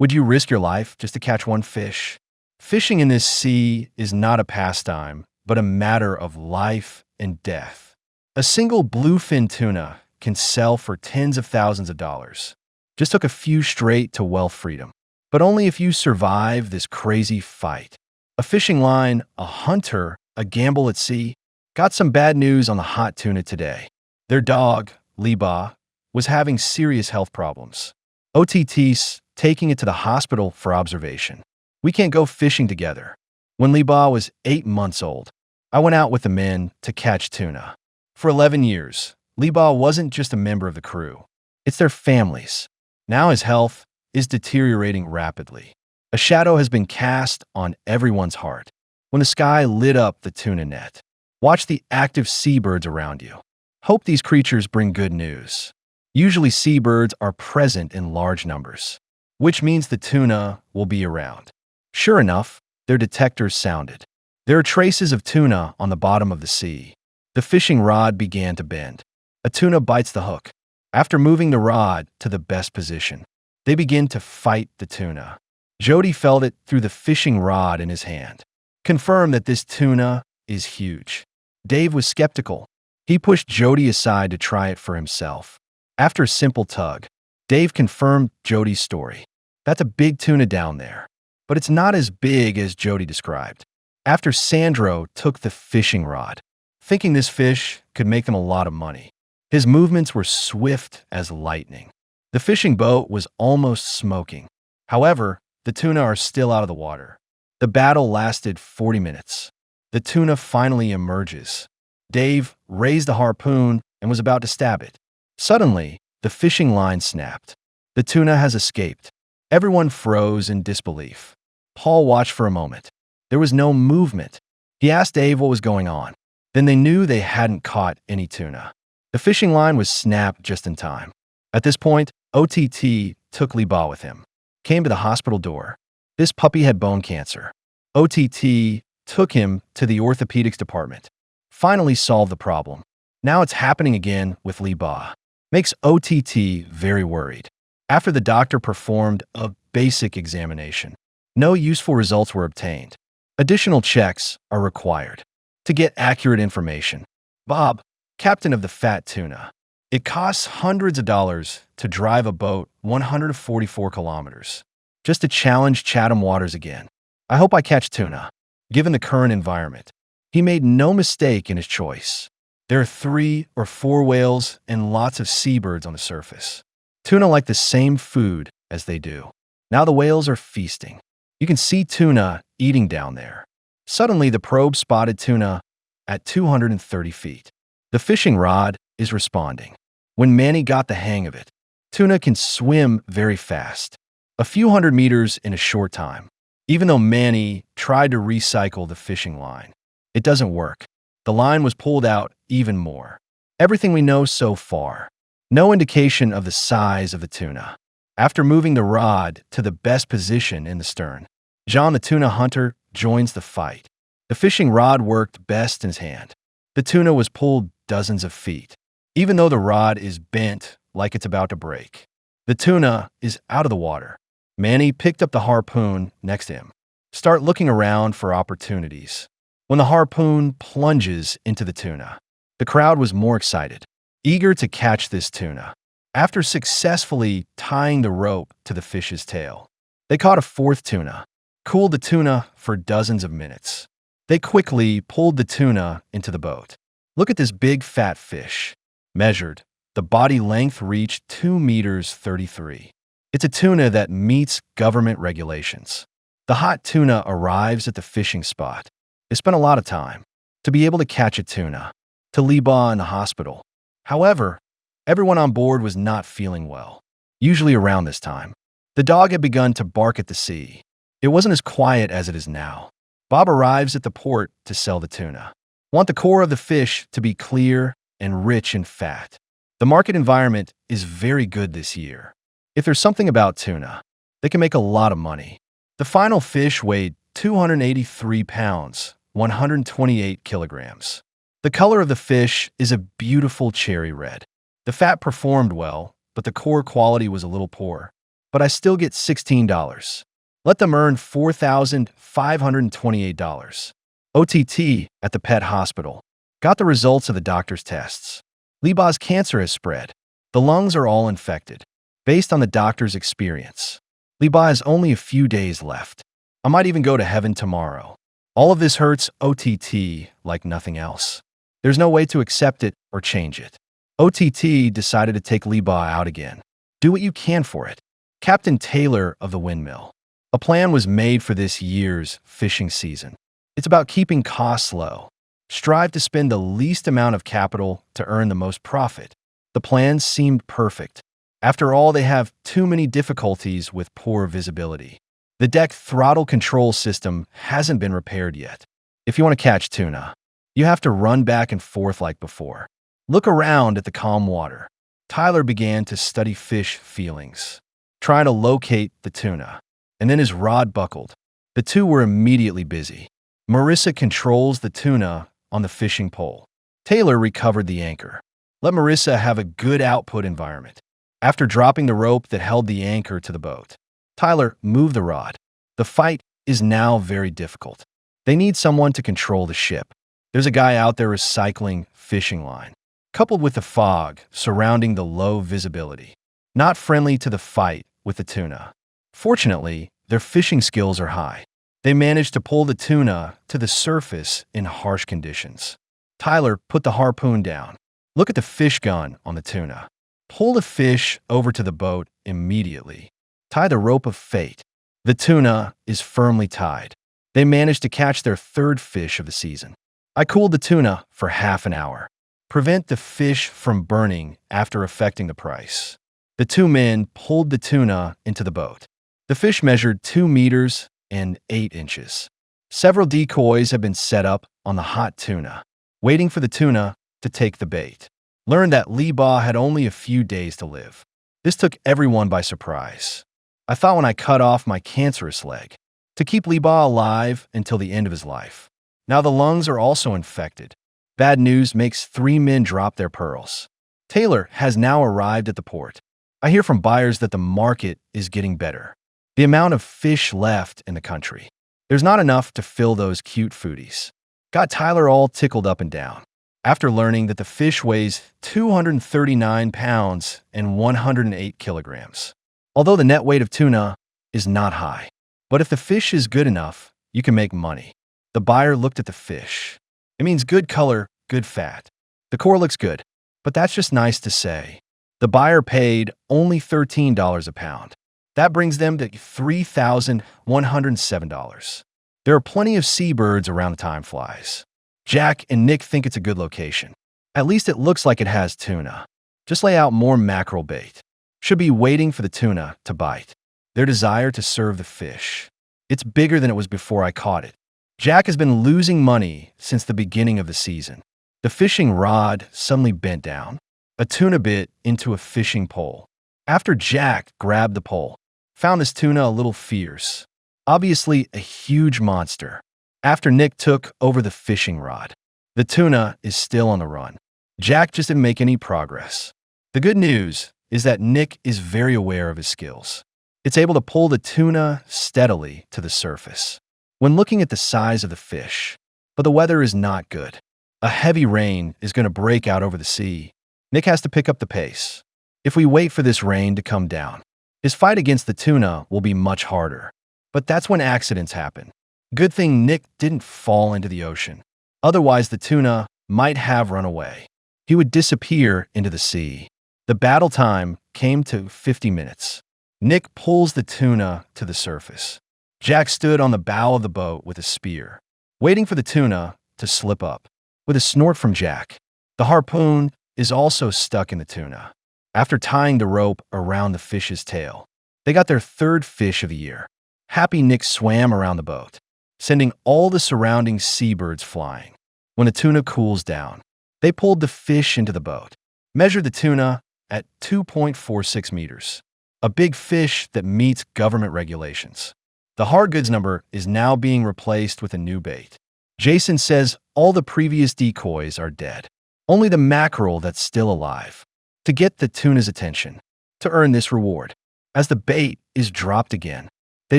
Would you risk your life just to catch one fish? Fishing in this sea is not a pastime, but a matter of life and death. A single bluefin tuna can sell for tens of thousands of dollars. Just took a few straight to wealth freedom. But only if you survive this crazy fight. A fishing line, a hunter, a gamble at sea. Got some bad news on the hot tuna today. Their dog, Lieba, was having serious health problems. OTT's taking it to the hospital for observation. We can't go fishing together. When Lieba was 8 months old, I went out with the men to catch tuna. For 11 years, Lieba wasn't just a member of the crew. It's their families. Now his health is deteriorating rapidly. A shadow has been cast on everyone's heart. When the sky lit up the tuna net, watch the active seabirds around you. Hope these creatures bring good news. Usually seabirds are present in large numbers, which means the tuna will be around. Sure enough, their detectors sounded. There are traces of tuna on the bottom of the sea. The fishing rod began to bend. A tuna bites the hook. After moving the rod to the best position, they begin to fight the tuna. Jody felt it through the fishing rod in his hand. Confirmed that this tuna is huge. Dave was skeptical. He pushed Jody aside to try it for himself. After a simple tug, Dave confirmed Jody's story. That's a big tuna down there, but it's not as big as Jody described. After Sandro took the fishing rod, thinking this fish could make them a lot of money. His movements were swift as lightning. The fishing boat was almost smoking. However, the tuna are still out of the water. The battle lasted 40 minutes. The tuna finally emerges. Dave raised the harpoon and was about to stab it. Suddenly, the fishing line snapped. The tuna has escaped. Everyone froze in disbelief. Paul watched for a moment. There was no movement. He asked Dave what was going on. Then they knew they hadn't caught any tuna. The fishing line was snapped just in time. At this point, OTT took Lieba with him. Came to the hospital door. This puppy had bone cancer. OTT took him to the orthopedics department. Finally solved the problem. Now it's happening again with Lieba. Makes OTT very worried. After the doctor performed a basic examination, no useful results were obtained. Additional checks are required to get accurate information. Bob, captain of the fat tuna. It costs hundreds of dollars to drive a boat 144 kilometers just to challenge Chatham waters again. I hope I catch tuna. Given the current environment, he made no mistake in his choice. There are 3 or 4 whales and lots of seabirds on the surface. Tuna like the same food as they do. Now the whales are feasting. You can see tuna eating down there. Suddenly, the probe spotted tuna at 230 feet. The fishing rod is responding. When Manny got the hang of it, tuna can swim very fast, a few hundred meters in a short time. Even though Manny tried to recycle the fishing line, it doesn't work. The line was pulled out even more. Everything we know so far. No indication of the size of the tuna. After moving the rod to the best position in the stern, John the tuna hunter joins the fight. The fishing rod worked best in his hand. The tuna was pulled dozens of feet, even though the rod is bent like it's about to break. The tuna is out of the water. Manny picked up the harpoon next to him. Start looking around for opportunities. When the harpoon plunges into the tuna, the crowd was more excited, eager to catch this tuna. After successfully tying the rope to the fish's tail, they caught a 4th tuna, cooled the tuna for dozens of minutes. They quickly pulled the tuna into the boat. Look at this big fat fish. Measured, the body length reached 2 meters 33. It's a tuna that meets government regulations. The hot tuna arrives at the fishing spot. They spent a lot of time to be able to catch a tuna, to Lieba in the hospital. However, everyone on board was not feeling well. Usually around this time, the dog had begun to bark at the sea. It wasn't as quiet as it is now. Bob arrives at the port to sell the tuna. Want the core of the fish to be clear and rich in fat. The market environment is very good this year. If there's something about tuna, they can make a lot of money. The final fish weighed 283 pounds, 128 kilograms. The color of the fish is a beautiful cherry red. The fat performed well, but the core quality was a little poor. but I still get $16. Let them earn $4,528. OTT at the pet hospital. Got the results of the doctor's tests. Lieba's cancer has spread. The lungs are all infected. Based on the doctor's experience, Lieba has only a few days left. I might even go to heaven tomorrow. All of this hurts OTT like nothing else. There's no way to accept it or change it. OTT decided to take Lieba out again. Do what you can for it. Captain Taylor of the windmill. A plan was made for this year's fishing season. It's about keeping costs low. Strive to spend the least amount of capital to earn the most profit. The plan seemed perfect. After all, they have too many difficulties with poor visibility. The deck throttle control system hasn't been repaired yet. If you want to catch tuna, you have to run back and forth like before. Look around at the calm water. Tyler began to study fish feelings, trying to locate the tuna, and then his rod buckled. The two were immediately busy. Marissa controls the tuna on the fishing pole. Taylor recovered the anchor. Let Marissa have a good output environment. After dropping the rope that held the anchor to the boat, Tyler moved the rod. The fight is now very difficult. They need someone to control the ship. There's a guy out there recycling fishing line, coupled with the fog surrounding the low visibility. Not friendly to the fight with the tuna. Fortunately, their fishing skills are high. They managed to pull the tuna to the surface in harsh conditions. Tyler put the harpoon down. Look at the fish gun on the tuna. Pull the fish over to the boat immediately. Tie the rope of fate. The tuna is firmly tied. They managed to catch their third fish of the season. I cooled the tuna for half an hour. Prevent the fish from burning after affecting the price. The two men pulled the tuna into the boat. The fish measured 2 meters and 8 inches. Several decoys have been set up on the hot tuna, waiting for the tuna to take the bait. Learned that Lieba had only a few days to live. This took everyone by surprise. I thought when I cut off my cancerous leg to keep Lieba alive until the end of his life. Now the lungs are also infected. Bad news makes 3 men drop their pearls. Taylor has now arrived at the port. I hear from buyers that the market is getting better. The amount of fish left in the country. There's not enough to fill those cute foodies. Got Tyler all tickled up and down. After learning that the fish weighs 239 pounds and 108 kilograms. Although the net weight of tuna is not high. But if the fish is good enough, you can make money. The buyer looked at the fish. It means good color, good fat. The core looks good, but that's just nice to say. The buyer paid only $13 a pound. That brings them to $3,107. There are plenty of seabirds around the time flies. Jack and Nick think it's a good location. At least it looks like it has tuna. Just lay out more mackerel bait. Should be waiting for the tuna to bite. Their desire to serve the fish. It's bigger than it was before I caught it. Jack has been losing money since the beginning of the season. The fishing rod suddenly bent down. A tuna bit into a fishing pole. After Jack grabbed the pole, found this tuna a little fierce. Obviously a huge monster. After Nick took over the fishing rod, the tuna is still on the run. Jack just didn't make any progress. The good news is that Nick is very aware of his skills. It's able to pull the tuna steadily to the surface. When looking at the size of the fish, but the weather is not good. A heavy rain is going to break out over the sea. Nick has to pick up the pace. If we wait for this rain to come down, his fight against the tuna will be much harder. But that's when accidents happen. Good thing Nick didn't fall into the ocean. Otherwise, the tuna might have run away. He would disappear into the sea. The battle time came to 50 minutes. Nick pulls the tuna to the surface. Jack stood on the bow of the boat with a spear, waiting for the tuna to slip up. With a snort from Jack, the harpoon is also stuck in the tuna. After tying the rope around the fish's tail, they got their third fish of the year. Happy Nick swam around the boat, sending all the surrounding seabirds flying. When the tuna cools down, they pulled the fish into the boat, measured the tuna at 2.46 meters, a big fish that meets government regulations. The hard goods number is now being replaced with a new bait. Jason says all the previous decoys are dead. Only the mackerel that's still alive. To get the tuna's attention, to earn this reward, as the bait is dropped again. They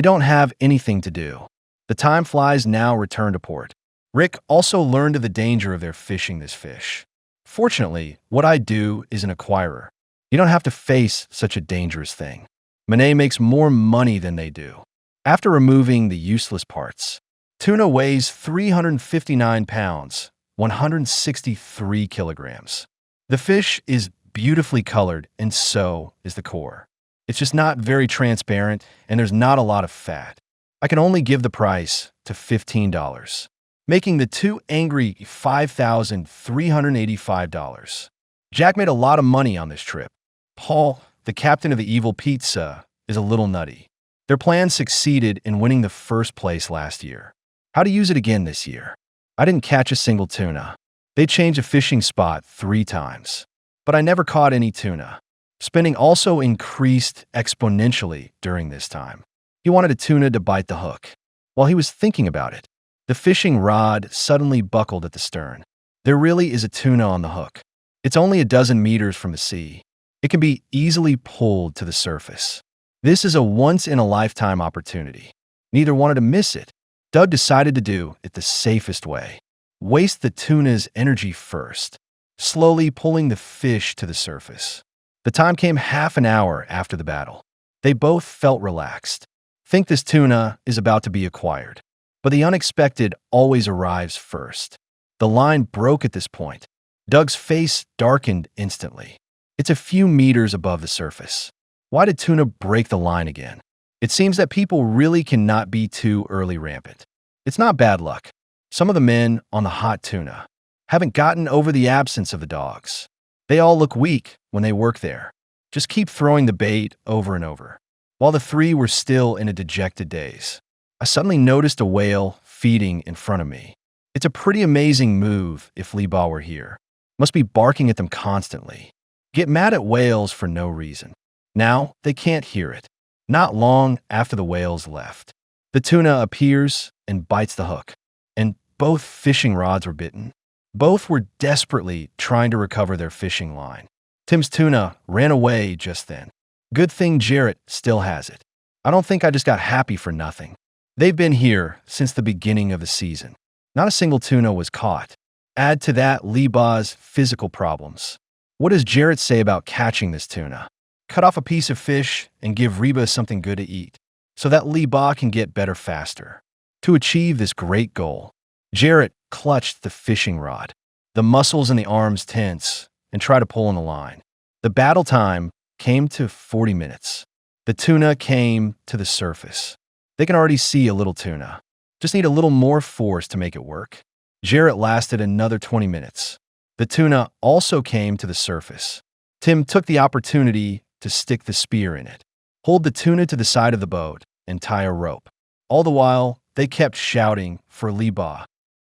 don't have anything to do. The time flies now return to port. Rick also learned of the danger of their fishing this fish. Fortunately, what I do is an acquirer. You don't have to face such a dangerous thing. Monet makes more money than they do. After removing the useless parts, tuna weighs 359 pounds, 163 kilograms. The fish is beautifully colored, and so is the core. It's just not very transparent, and there's not a lot of fat. I can only give the price to $15, making the too angry $5,385. Jack made a lot of money on this trip. Paul, the captain of the evil Pissah, is a little nutty. Their plan succeeded in winning the first place last year. How to use it again this year? I didn't catch a single tuna. They changed a fishing spot 3 times, but I never caught any tuna. Spending also increased exponentially during this time. He wanted a tuna to bite the hook. While he was thinking about it, the fishing rod suddenly buckled at the stern. There really is a tuna on the hook. It's only a dozen meters from the sea. It can be easily pulled to the surface. This is a once-in-a-lifetime opportunity. Neither wanted to miss it. Doug decided to do it the safest way. Waste the tuna's energy first, slowly pulling the fish to the surface. The time came half an hour after the battle. They both felt relaxed. Think this tuna is about to be acquired. But the unexpected always arrives first. The line broke at this point. Doug's face darkened instantly. It's a few meters above the surface. Why did tuna break the line again? It seems that people really cannot be too early rampant. It's not bad luck. Some of the men on the hot tuna haven't gotten over the absence of the dogs. They all look weak when they work there. Just keep throwing the bait over and over. While the 3 were still in a dejected daze, I suddenly noticed a whale feeding in front of me. It's a pretty amazing move if Lieba were here. Must be barking at them constantly. Get mad at whales for no reason. Now they can't hear it. Not long after the whales left, the tuna appears and bites the hook, and both fishing rods were bitten. Both were desperately trying to recover their fishing line. Tim's tuna ran away just then. Good thing Jarrett still has it. I don't think I just got happy for nothing. They've been here since the beginning of the season. Not a single tuna was caught. Add to that Lieba's physical problems. What does Jarrett say about catching this tuna? Cut off a piece of fish and give Lieba something good to eat, so that Lieba can get better faster. To achieve this great goal, Jarrett clutched the fishing rod. The muscles in the arms tense and try to pull on the line. The battle time came to 40 minutes. The tuna came to the surface. They can already see a little tuna. Just need a little more force to make it work. Jarrett lasted another 20 minutes. The tuna also came to the surface. Tim took the opportunity to stick the spear in it, hold the tuna to the side of the boat, and tie a rope. All the while, they kept shouting for Lieba.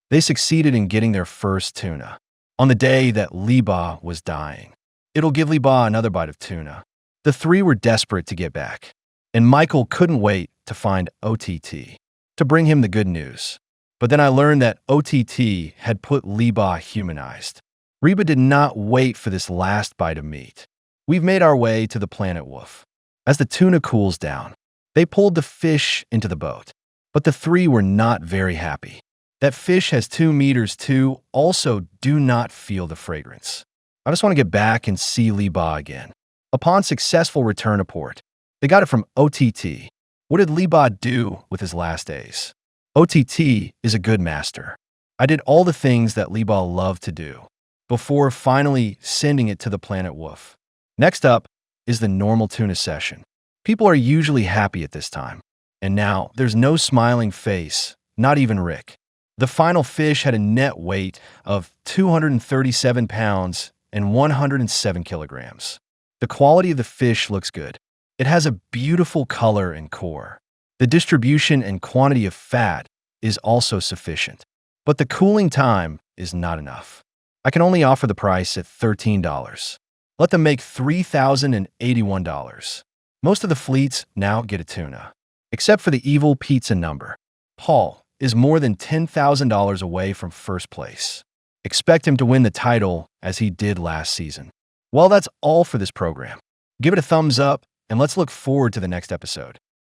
They succeeded in getting their first tuna on the day that Lieba was dying. It'll give Lieba another bite of tuna. The 3 were desperate to get back, and Michael couldn't wait to find OTT to bring him the good news. But then I learned that OTT had put Lieba humanized. Lieba did not wait for this last bite of meat. We've made our way to the Planet Wolf. As the tuna cools down, they pulled the fish into the boat. But the 3 were not very happy. That fish has 2 meters too. Also, do not feel the fragrance. I just want to get back and see Lieba again. Upon successful return to port, they got it from OTT. What did Lieba do with his last days? OTT is a good master. I did all the things that Lieba loved to do before finally sending it to the Planet Wolf. Next up is the normal tuna session. People are usually happy at this time. And now there's no smiling face, not even Rick. The final fish had a net weight of 237 pounds and 107 kilograms. The quality of the fish looks good. It has a beautiful color and core. The distribution and quantity of fat is also sufficient. But the cooling time is not enough. I can only offer the price at $13. Let them make $3,081. Most of the fleets now get a tuna, except for the evil pizza number. Paul is more than $10,000 away from first place. Expect him to win the title as he did last season. Well, that's all for this program. Give it a thumbs up and let's look forward to the next episode.